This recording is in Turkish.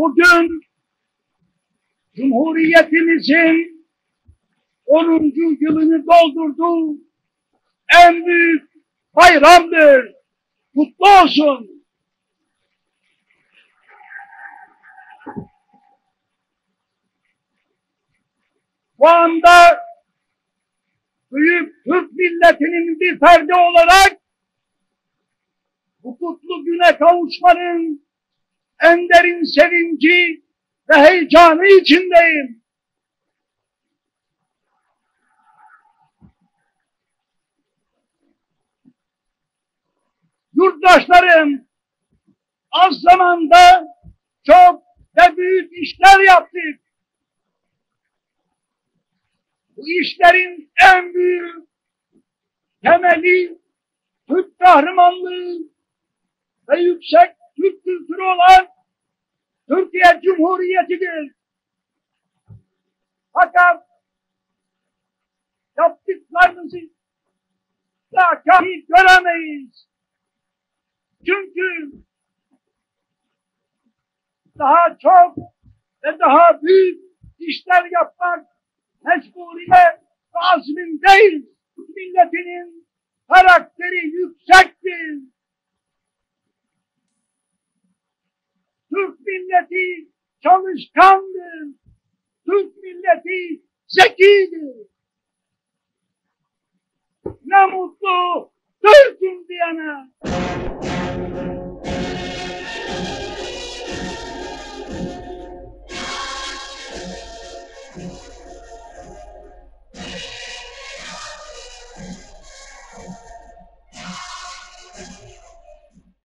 Bugün Cumhuriyetimizin 10. yılını doldurduğu en büyük bayramdır. Kutlu olsun. Bu anda büyük Türk milletinin bir ferdi olarak bu kutlu güne kavuşmanın en derin sevinci ve heyecanı içindeyim. Yurttaşlarım, az zamanda çok ve büyük işler yaptık. Bu işlerin en büyük temeli Türk kahramanlığı ve yüksek Türk kültürü olan Türkiye Cumhuriyeti'dir. Fakat yaptıklarımızı daha kafi göremeyiz. Çünkü daha çok ve daha büyük işler yapmak mecburiyet ve azmindeyiz. Milletinin karakteri yüksektir. Türk milleti çalışkandır. Türk milleti zekidir. Ne mutlu Türk'üm diyene.